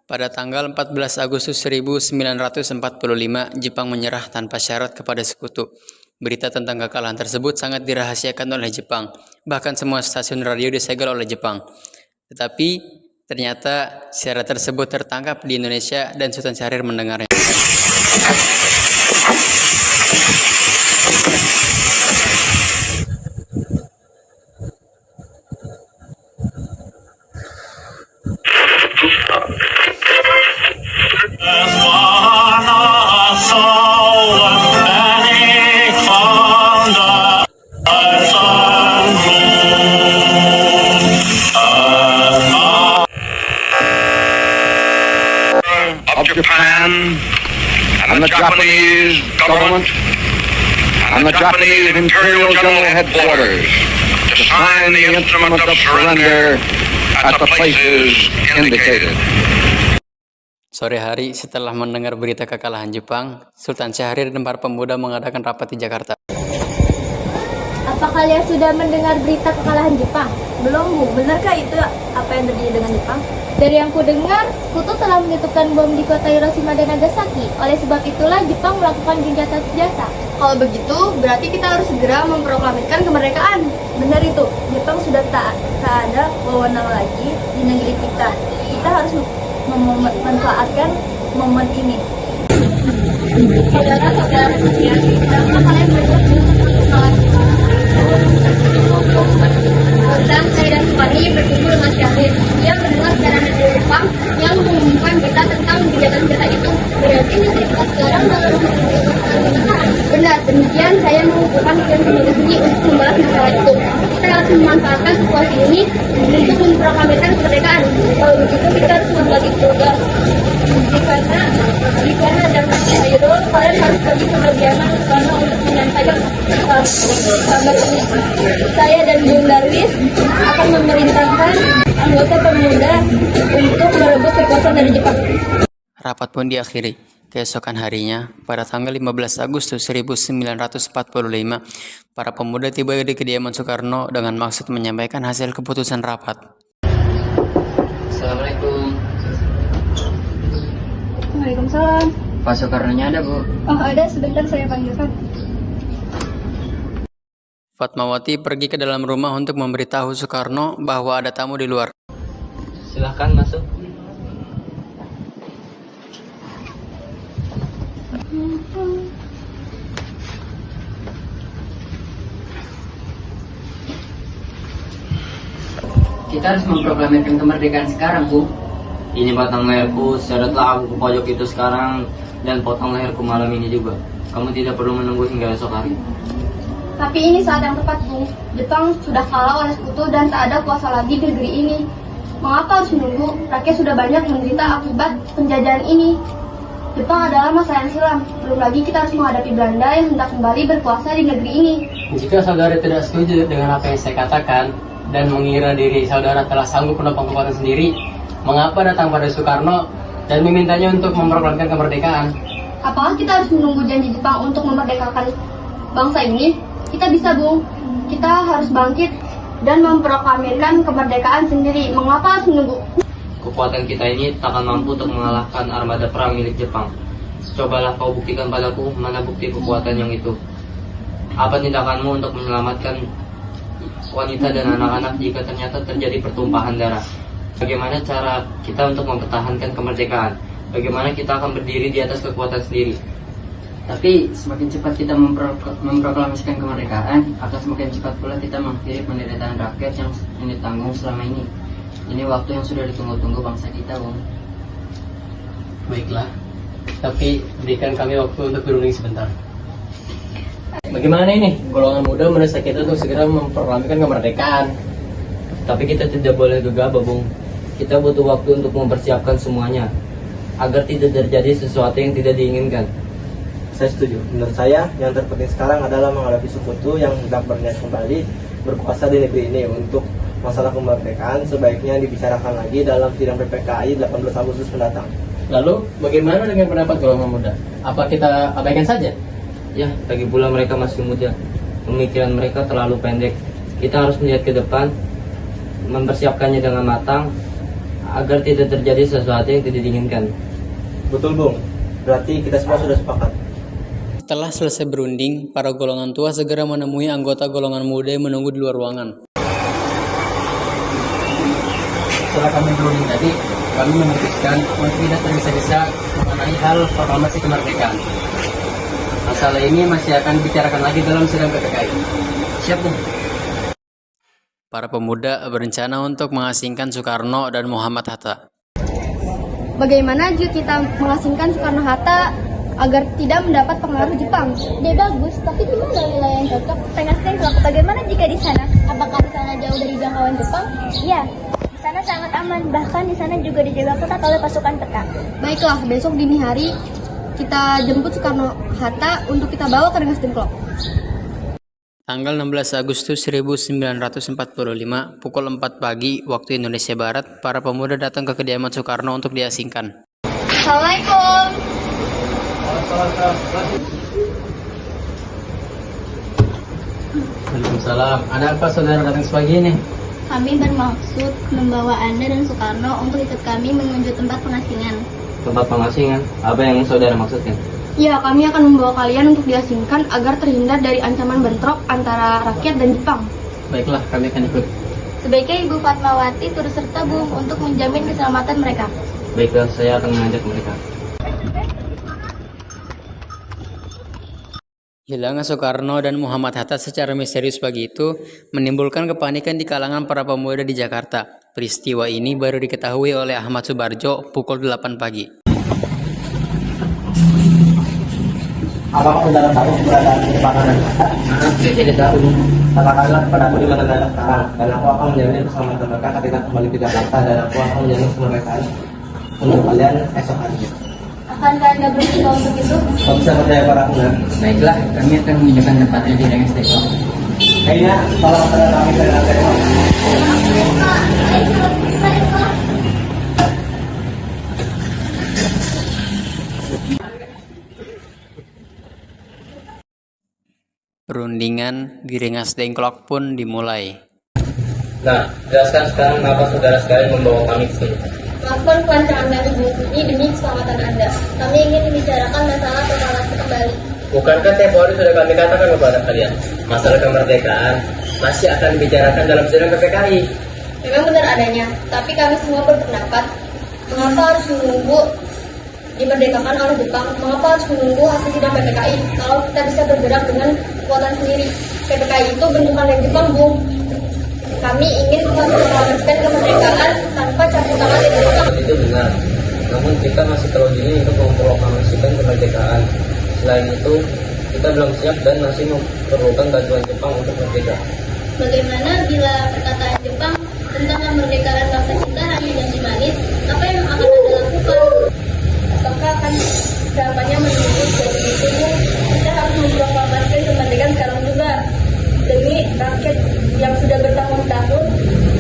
Pada tanggal 14 Agustus 1945, Jepang menyerah tanpa syarat kepada sekutu. Berita tentang kekalahan tersebut sangat dirahasiakan oleh Jepang. Bahkan semua stasiun radio disegel oleh Jepang. Tetapi ternyata siaran tersebut tertangkap di Indonesia dan Sultan Syahrir mendengarnya. Of Japan and the Japanese government and the Japanese Imperial General Headquarters to sign the instrument of surrender at the places indicated. Sore hari setelah mendengar berita kekalahan Jepang, Sultan Syahrir dan para pemuda mengadakan rapat di Jakarta. Apa kalian sudah mendengar berita kekalahan Jepang? Belum, Bu. Benarkah itu apa yang terjadi dengan Jepang? Dari yang ku dengar, sekutu telah menitipkan bom di kota Hiroshima dan Nagasaki. Oleh sebab itulah Jepang melakukan gencatan senjata. Kalau begitu, berarti kita harus segera memproklamirkan kemerdekaan. Benar itu. Jepang sudah tak ada wewenang lagi di negeri kita. Kita harus memanfaatkan momen ini. Saudara-saudara sekalian, dapat kalian berbuat sangat tentang saya dan Supani bertemu dengan Syahrir. Dia mendengar secara dari Jepang yang mengumumkan berita tentang kegiatan kita itu. Berarti negeri kita sekarang dalam kemerdekaan. Benar, demikian saya mengumpulkan kalian sendiri untuk membahas masalah itu. Kita harus memanfaatkan situasi ini untuk memproklamirkan kemerdekaan. Kalau begitu kita harus membagi tugas. Karena ada Hairul, kalian harus pergi ke Kediaman karena untuk menyampaikan kabar ini. Saya dan Bung Darwis akan memerintahkan anggota pemuda untuk merebut kekuasaan dari Jepang. Rapat pun diakhiri. Keesokan harinya, pada tanggal 15 Agustus 1945, para pemuda tiba di kediaman Soekarno dengan maksud menyampaikan hasil keputusan rapat. Assalamualaikum. Waalaikumsalam. Pak Soekarno-nya ada, Bu? Oh, ada. Sebentar saya panggilkan. Fatmawati pergi ke dalam rumah untuk memberitahu Soekarno bahwa ada tamu di luar. Silahkan masuk. Kita harus memproklamirkan kemerdekaan sekarang, Bu. Ini batang leherku, seretlah aku ke pojok itu sekarang dan potong leherku malam ini juga. Kamu tidak perlu menunggu hingga esok hari. Tapi ini saat yang tepat, Bu. Jepang sudah kalah oleh sekutu dan tak ada kuasa lagi di negeri ini. Mengapa harus menunggu? Rakyat sudah banyak menderita akibat penjajahan ini. Jepang adalah masa yang silam. Belum lagi kita harus menghadapi Belanda yang hendak kembali berkuasa di negeri ini. Jika saudara tidak setuju dengan apa yang saya katakan dan mengira diri saudara telah sanggup menopang kekuatan sendiri, mengapa datang pada Soekarno dan memintanya untuk memproklamirkan kemerdekaan? Apakah kita harus menunggu janji Jepang untuk memerdekakan bangsa ini? Kita bisa, Bung. Kita harus bangkit dan memproklamirkan kemerdekaan sendiri. Mengapa harus menunggu? Kekuatan kita ini takkan mampu untuk mengalahkan armada perang milik Jepang. Cobalah kau buktikan padaku mana bukti kekuatan yang itu. Apa tindakanmu untuk menyelamatkan wanita dan anak-anak jika ternyata terjadi pertumpahan darah? Bagaimana cara kita untuk mempertahankan kemerdekaan? Bagaimana kita akan berdiri di atas kekuatan sendiri? Tapi semakin cepat kita memproklamasikan kemerdekaan, akan semakin cepat pula kita mengakhiri penderitaan rakyat yang ditanggung selama ini. Ini waktu yang sudah ditunggu-tunggu bangsa kita, Bung. Baiklah, tapi berikan kami waktu untuk berunding sebentar. Bagaimana ini? Golongan muda mendesak kita untuk segera memproklamirkan kemerdekaan. Tapi kita tidak boleh gegabah, Bung. Kita butuh waktu untuk mempersiapkan semuanya agar tidak terjadi sesuatu yang tidak diinginkan. Saya setuju. Menurut saya, yang terpenting sekarang adalah menghadapi sekutu yang hendak berniat kembali berkuasa di negeri ini. Untuk masalah kemerdekaan sebaiknya dibicarakan lagi dalam sidang PPKI 18 Agustus mendatang. Lalu, bagaimana dengan pendapat golongan muda? Apa kita abaikan saja? Ya, lagi pula mereka masih muda. Pemikiran mereka terlalu pendek. Kita harus melihat ke depan, mempersiapkannya dengan matang agar tidak terjadi sesuatu yang tidak diinginkan. Betul, Bung. Berarti kita semua sudah sepakat. Setelah selesai berunding, para golongan tua segera menemui anggota golongan muda yang menunggu di luar ruangan. Setelah kami berunding tadi, kami memutuskan untuk tidak tergesa-gesa mengenai hal proklamasi kemerdekaan. Masalah ini masih akan dibicarakan lagi dalam sidang PPKI. Siap, Bung. Para pemuda berencana untuk mengasingkan Soekarno dan Muhammad Hatta. Bagaimana jika kita mengasingkan Soekarno-Hatta agar tidak mendapat pengaruh Jepang? Dia bagus, tapi di mana wilayah yang cocok? Tengah-tengah kelak, bagaimana jika di sana? Apakah di sana jauh dari jangkauan Jepang? Iya, di sana sangat aman. Bahkan di sana juga dijaga ketat oleh pasukan peta. Baiklah, besok dini hari kita jemput Soekarno-Hatta untuk kita bawa ke Rengas Dengklok. Tanggal 16 Agustus 1945, pukul 4 pagi waktu Indonesia Barat, para pemuda datang ke kediaman Soekarno untuk diasingkan. Assalamualaikum. Waalaikumsalam. Ada apa saudara datang sepagi ini? Kami bermaksud membawa Anda dan Soekarno untuk ikut kami menuju tempat pengasingan. Tempat pengasingan? Apa yang saudara maksudkan? Ya, kami akan membawa kalian untuk diasingkan agar terhindar dari ancaman bentrok antara rakyat dan Jepang. Baiklah, kami akan ikut. Sebaiknya Ibu Fatmawati turut serta, Bu, untuk menjamin keselamatan mereka. Baiklah, saya akan mengajak mereka. Hilangnya Soekarno dan Muhammad Hatta secara misterius pagi itu menimbulkan kepanikan di kalangan para pemuda di Jakarta. Peristiwa ini baru diketahui oleh Ahmad Subarjo pukul 8 pagi. Apakah saudara tahu keberadaan Soekarno dan Hatta? Saya tidak tahu. Katakanlah kepadaku di mana mereka sekarang, dan aku akan menjamin keselamatan mereka ketika kembali ke Jakarta, dan aku akan menjamin kemerdekaan untuk kalian esok harinya. Akankah Anda bersedia untuk itu? Kau bisa percaya padaku, kan? Baiklah, kami akan menunjukkan tempatnya di Rengas Dengklok. Kayaknya tolong saudara kami ke Rengas Dengklok. Perundingan di Rengas Dengklok pun dimulai. Nah, jelaskan sekarang kenapa saudara sekalian membawa kami ke sini. Maafkan kelancaran kami ini demi keselamatan Anda. Kami ingin membicarakan masalah proklamasi kembali. Bukankah tempo hari sudah kami katakan kepada kalian, masalah kemerdekaan masih akan dibicarakan dalam sidang PPKI? Memang benar adanya, tapi kami semua berpendapat, mengapa harus menunggu dimerdekakan oleh Jepang? Mengapa harus menunggu hasil sidang PPKI kalau kita bisa bergerak dengan kekuatan sendiri? PPKI itu bentukan dari Jepang, Bung. Kami ingin memproklamasikan kemerdekaan tanpa campur tangan dari Jepang. Itu benar, namun kita masih terlalu dini untuk memproklamasikan kemerdekaan. Selain itu, kita belum siap dan masih memerlukan bantuan Jepang untuk merdeka. Bagaimana bila perkataan Jepang tentang kemerdekaan bangsa kita hanya janji manis? Apa yang akan Anda lakukan? Apakah akan jawabannya menunggu dari itu? Kita harus memproklamasikan kemerdekaan sekarang juga demi rakyat yang sudah bertahun-tahun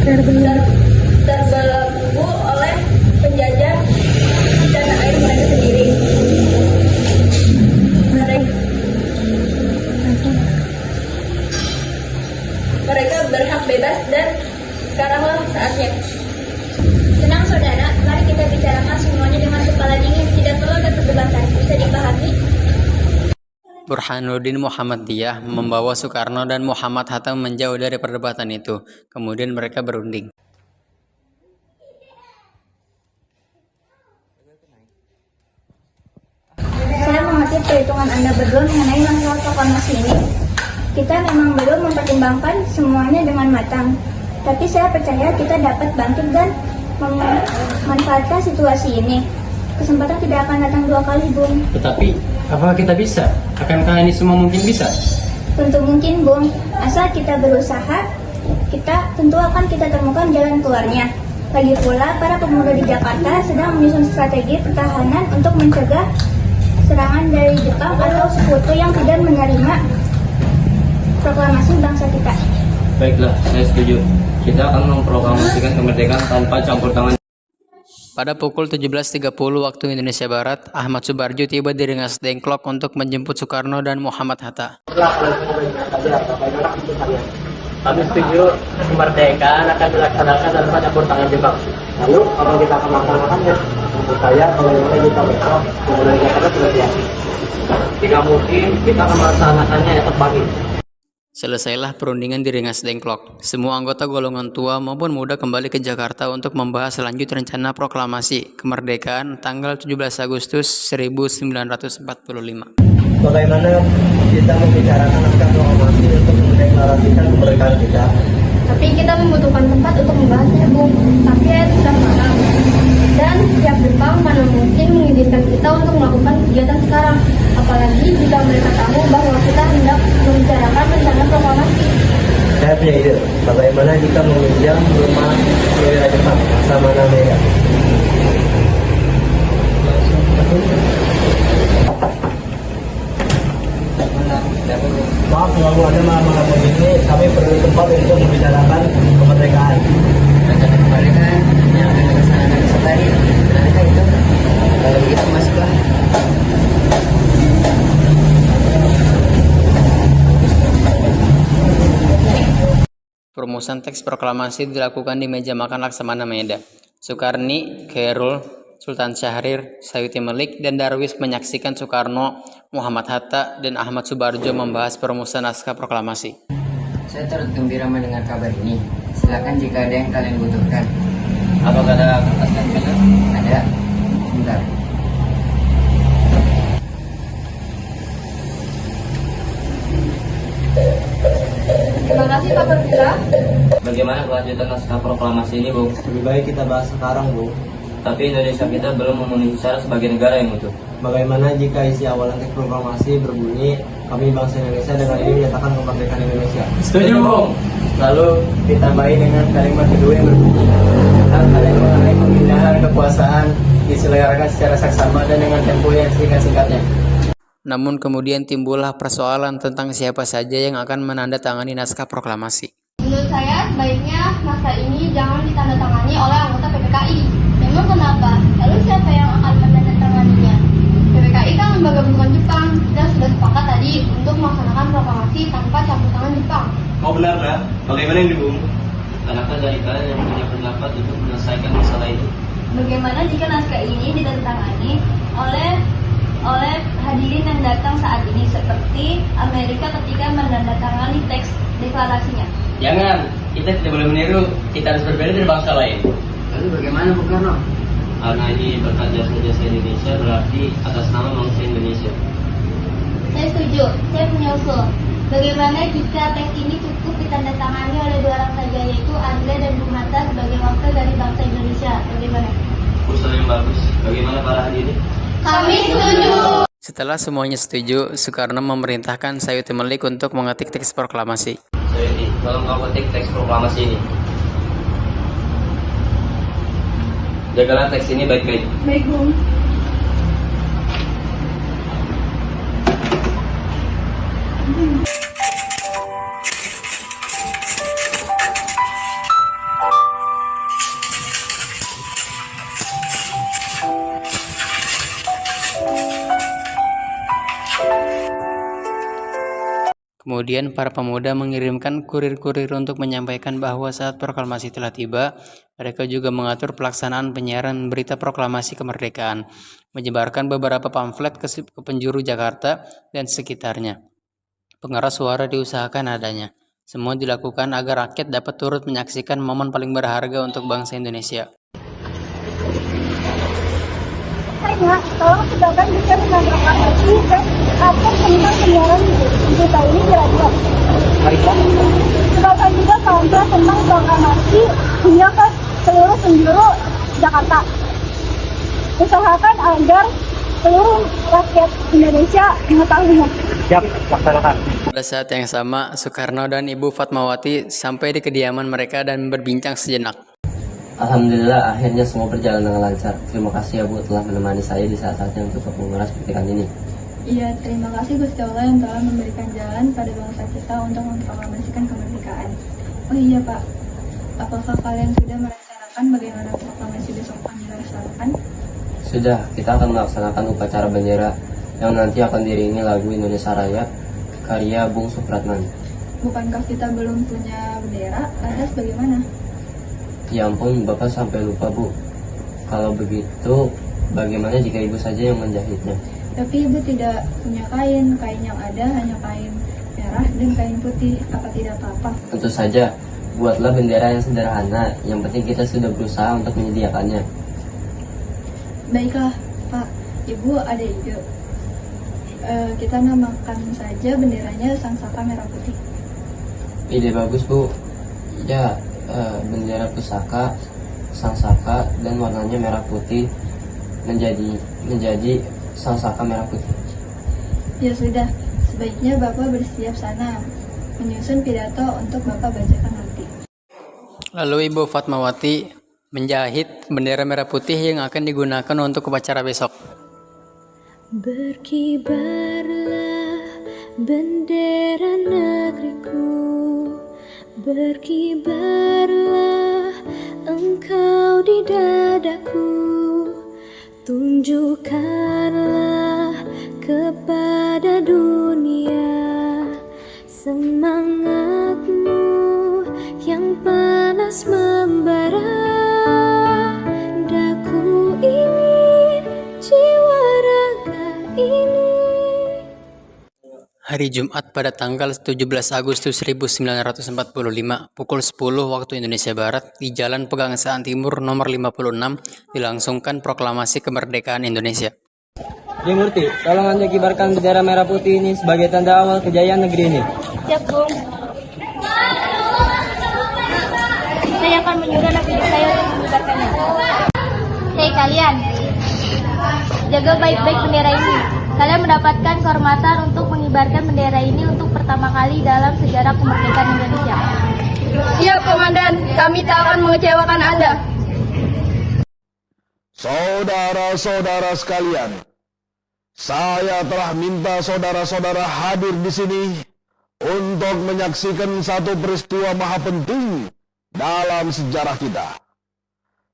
terbelenggu oleh penjajah di tanah air mereka sendiri. Mereka berhak bebas dan sekaranglah saatnya. Tenang saudara, mari kita bicarakan semuanya dengan kepala dingin, tidak perlu ada perdebatan, bisa dipahami. Burhanuddin Muhammadiyah membawa Soekarno dan Muhammad Hatta menjauh dari perdebatan itu. Kemudian mereka berunding. Saya mengerti perhitungan Anda berdua mengenai masalah proklamasi ini. Kita memang belum mempertimbangkan semuanya dengan matang. Tapi saya percaya kita dapat bangkit dan memanfaatkan situasi ini. Kesempatan tidak akan datang dua kali, Bung. Tetapi, apakah kita bisa? Akankah ini semua mungkin bisa? Tentu mungkin, Bung. Asal kita berusaha, tentu akan kita temukan jalan keluarnya. Lagi pula, para pemuda di Jakarta sedang menyusun strategi pertahanan untuk mencegah serangan dari Jepang atau sekutu yang tidak menerima proklamasi bangsa kita. Baiklah, saya setuju. Kita akan memproklamasikan kemerdekaan tanpa campur tangan. Pada pukul 17.30 waktu Indonesia Barat, Ahmad Subarjo tiba di Rengas Dengklok untuk menjemput Soekarno dan Muhammad Hatta. Kami setuju kemerdekaan akan dilaksanakan tanpa campur tangan Jepang. Lalu apa kita akan melaksanakannya? Menurut saya bagaimana kita besok kemerdekaan Jakarta sudah siap. Jika mungkin kita akan melaksanakannya esok pagi. Selesailah perundingan di Rengas Dengklok. Semua anggota golongan tua maupun muda kembali ke Jakarta untuk membahas lanjut rencana proklamasi kemerdekaan tanggal 17 Agustus 1945. Bagaimana kita membicarakan naskah proklamasi untuk mendeklarasikan kemerdekaan kita? Tapi kita membutuhkan tempat untuk membahasnya, Bung. Tapi sudah malam. Dan pihak Jepang mana mungkin mengizinkan kita untuk melakukan kegiatan sekarang. Apalagi jika mereka tahu bahwa kita hendak membicarakan rencana proklamasi. Saya punya ide. Bagaimana jika meminjam rumah milik Jepang sama Nameda? Maaf kalau ada malam ini, kami perlu tempat untuk membicarakan kemerdekaan. Rencana kemerdekaan yang akan dilaksanakan esok hari. Benarkah itu? Kalau begitu masuklah. Perumusan teks proklamasi dilakukan di meja makan Laksamana Meda. Soekarni, Khairul, Sultan Syahrir, Sayuti Melik, dan Darwis menyaksikan Soekarno, Muhammad Hatta, dan Ahmad Subarjo membahas perumusan naskah proklamasi. Saya turut gembira mendengar kabar ini. Silakan jika ada yang kalian butuhkan. Apakah ada kertas dan pena? Ada. Bentar. Terima kasih Pak Perwira. Bagaimana kelanjutan naskah proklamasi ini, Bung? Lebih baik kita bahas sekarang, Bu. Tapi Indonesia kita belum memenuhi syarat sebagai negara yang utuh. Bagaimana jika isi awalan teks proklamasi berbunyi, kami bangsa Indonesia dengan ini menyatakan kemerdekaan Indonesia? Setuju, Bung. Lalu ditambahi dengan kalimat kedua yang berbunyi. Hal-hal yang mengenai pemindahan kekuasaan diselenggarakan secara saksama dan dengan tempo yang singkat-singkatnya. Namun kemudian timbullah persoalan tentang siapa saja yang akan menandatangani naskah proklamasi. Menurut saya, sebaiknya naskah ini jangan ditandatangani oleh anggota PPKI. Memang kenapa? Lalu siapa yang akan menandatanganinya? PPKI kan lembaga bukan Jepang. Kita sudah sepakat tadi untuk melaksanakan proklamasi tanpa campur tangan Jepang. Mau benar, Nak? Bagaimana ini, Bung? Adakah dari kalian yang punya pendapat untuk menyelesaikan masalah ini? Bagaimana jika naskah ini ditandatangani oleh hadirin yang datang saat ini, seperti Amerika ketika menandatangani teks deklarasinya? Jangan, kita tidak boleh meniru. Kita harus berbeda dari bangsa lain. Lalu bagaimana Bung Karno? Karena ini berkat jasa-jasa Indonesia berarti atas nama bangsa Indonesia. Saya setuju. Saya punya usul. Bagaimana jika teks ini cukup ditandatangani oleh dua orang saja, yaitu Andre dan Bung Hatta sebagai wakil dari bangsa Indonesia? Bagaimana? Usul yang bagus. Bagaimana para hadirin? Kami setuju. Setelah semuanya setuju, Soekarno memerintahkan Sayuti Melik untuk mengetik teks proklamasi. Sayuti, tolong kau ketik teks proklamasi ini. Jagalah teks ini baik-baik. Baik, Bung. Kemudian para pemuda mengirimkan kurir-kurir untuk menyampaikan bahwa saat proklamasi telah tiba, mereka juga mengatur pelaksanaan penyiaran berita proklamasi kemerdekaan, menyebarkan beberapa pamflet ke penjuru Jakarta dan sekitarnya. Pengeras suara diusahakan adanya. Semua dilakukan agar rakyat dapat turut menyaksikan momen paling berharga untuk bangsa Indonesia. Hanya tolong sebarkan bisa menandatangani dan atur tentang penyiaran berita ini di radio. Sebarkan juga pamflet tentang proklamasi hingga ke seluruh penjuru Jakarta. Usahakan agar seluruh rakyat Indonesia mengetahuinya. Siap, laksanakan. Pada saat yang sama, Soekarno dan Ibu Fatmawati sampai di kediaman mereka dan berbincang sejenak. Alhamdulillah, akhirnya semua berjalan dengan lancar. Terima kasih ya Bu telah menemani saya di saat-saatnya untuk mengulas petikan ini. Iya, terima kasih Gusti Allah yang telah memberikan jalan pada bangsa kita untuk memproklamasikan kemerdekaan. Oh iya Pak, apakah kalian sudah merencanakan bagaimana proklamasi besok akan dilaksanakan? sudah, kita akan melaksanakan upacara bendera yang nanti akan diiringi lagu Indonesia Raya karya Bung Supratman. Bukankah kita belum punya bendera? Lantas bagaimana? Ya ampun, Bapak sampai lupa, Bu. Kalau begitu, bagaimana jika Ibu saja yang menjahitnya? Tapi ibu tidak punya kain. Kain yang ada hanya kain merah dan kain putih. Apa tidak apa-apa? Tentu saja, buatlah bendera yang sederhana. Yang penting kita sudah berusaha untuk menyediakannya. Baiklah, Pak. Ibu ada ide. Kita namakan saja benderanya Sang Saka Merah Putih. Ide bagus, Bu. Ya, bendera pusaka, sang saka, dan warnanya merah putih menjadi sang saka merah putih. Ya sudah, sebaiknya Bapak bersiap sana, menyusun pidato untuk Bapak bacakan nanti. Lalu Ibu Fatmawati menjahit bendera merah putih yang akan digunakan untuk upacara besok. Berkibarlah bendera negeriku, berkibarlah engkau di dadaku, tunjukkanlah kepada dunia semangatmu yang panas membara. Daku ingin jiwa raga ini. Hari Jumat pada tanggal 17 Agustus 1945 pukul 10 waktu Indonesia Barat di Jalan Pegangsaan Timur nomor 56 dilangsungkan proklamasi kemerdekaan Indonesia. Di Murti, tolong Anda kibarkan bendera merah putih ini sebagai tanda awal kejayaan negeri ini. Siap, Bung. Saya akan menyuruh anak didik saya untuk mengibarkannya. Hei kalian, jaga baik-baik bendera ini. Kalian mendapatkan kehormatan untuk mengibarkan bendera ini untuk pertama kali dalam sejarah kemerdekaan Indonesia. Siap, Komandan. Kami tak akan mengecewakan Anda. Saudara-saudara sekalian, saya telah minta saudara-saudara hadir di sini untuk menyaksikan satu peristiwa maha penting dalam sejarah kita.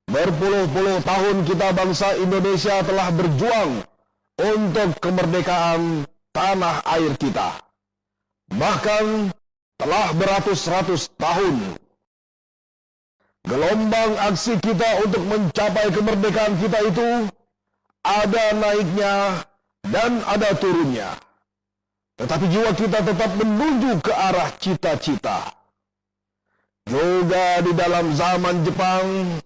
Berpuluh-puluh tahun kita bangsa Indonesia telah berjuang untuk kemerdekaan tanah air kita. Bahkan telah beratus-ratus tahun. Gelombang aksi kita untuk mencapai kemerdekaan kita itu ada naiknya dan ada turunnya. Tetapi jiwa kita tetap menuju ke arah cita-cita. Juga di dalam zaman Jepang,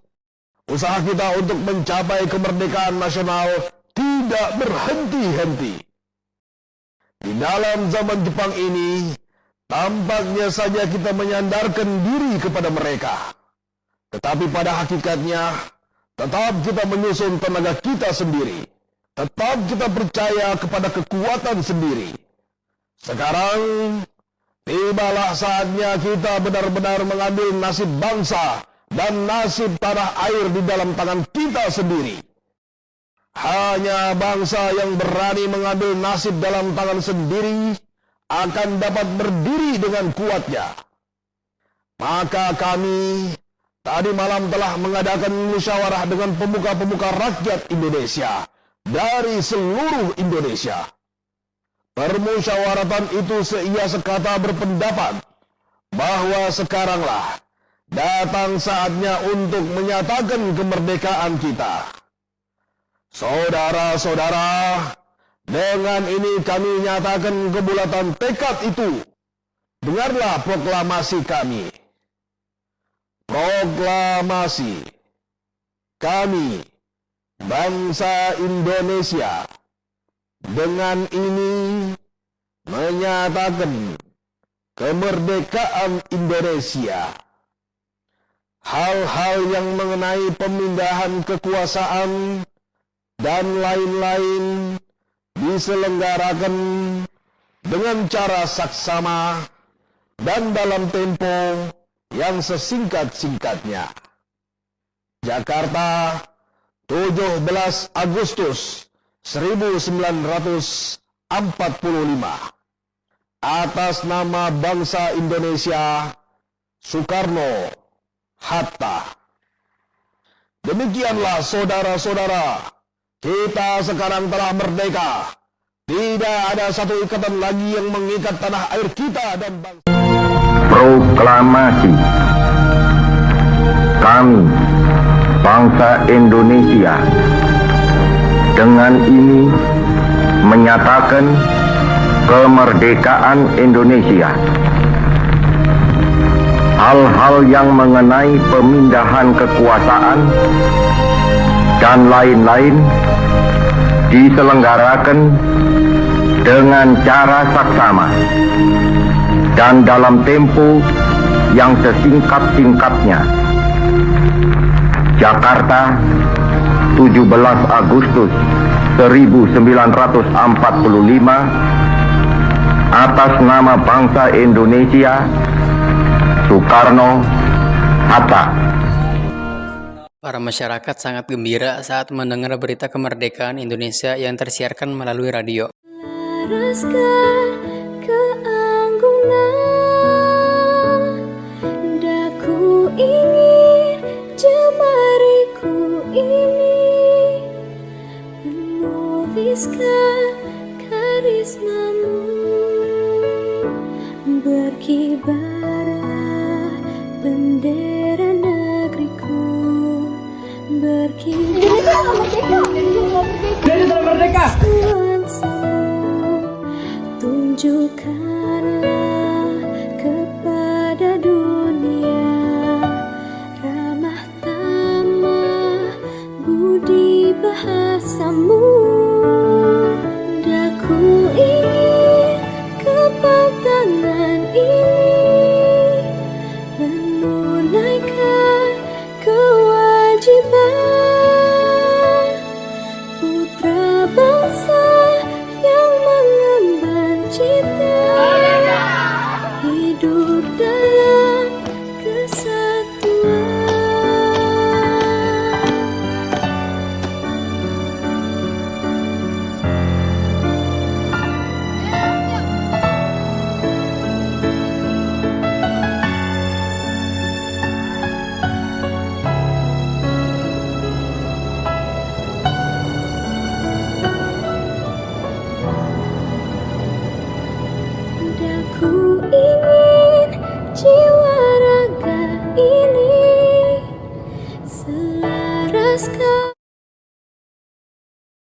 usaha kita untuk mencapai kemerdekaan nasional tidak berhenti-henti. Di dalam zaman Jepang ini, tampaknya saja kita menyandarkan diri kepada mereka. Tetapi pada hakikatnya, tetap kita menyusun tenaga kita sendiri. Tetap kita percaya kepada kekuatan sendiri. Sekarang, tibalah saatnya kita benar-benar mengambil nasib bangsa dan nasib tanah air di dalam tangan kita sendiri. Hanya bangsa yang berani mengambil nasib dalam tangan sendiri akan dapat berdiri dengan kuatnya. Maka kami tadi malam telah mengadakan musyawarah dengan pemuka-pemuka rakyat Indonesia dari seluruh Indonesia. Permusyawaratan itu seia sekata berpendapat bahwa sekaranglah datang saatnya untuk menyatakan kemerdekaan kita. Saudara-saudara, dengan ini kami nyatakan kebulatan tekad itu. Dengarlah proklamasi kami. Proklamasi kami, bangsa Indonesia, dengan ini menyatakan kemerdekaan Indonesia. Hal-hal yang mengenai pemindahan kekuasaan dan lain-lain diselenggarakan dengan cara saksama dan dalam tempo yang sesingkat-singkatnya. Jakarta, 17 Agustus 1945. Atas nama bangsa Indonesia, Soekarno Hatta. Demikianlah saudara-saudara, Kita sekarang telah merdeka. Tidak ada satu ikatan lagi yang mengikat tanah air kita dan bangsa. Proklamasi. Kami, bangsa Indonesia, dengan ini menyatakan kemerdekaan Indonesia. Hal-hal yang mengenai pemindahan kekuasaan dan lain-lain diselenggarakan dengan cara saksama dan dalam tempo yang sesingkat-singkatnya. Jakarta, 17 Agustus 1945, atas nama bangsa Indonesia, Soekarno, Hatta. Para masyarakat sangat gembira saat mendengar berita kemerdekaan Indonesia yang tersiarkan melalui radio. Laraskan keanggunan, daku ingin jemariku ini menuliskan karismamu, berkibarlah bendera negeriku, berkibarlah nuansamu, tunjukkanlah kepada dunia ramah tamah budi bahasamu. Daku ingin kapal tangan ini menunaikan kewajiban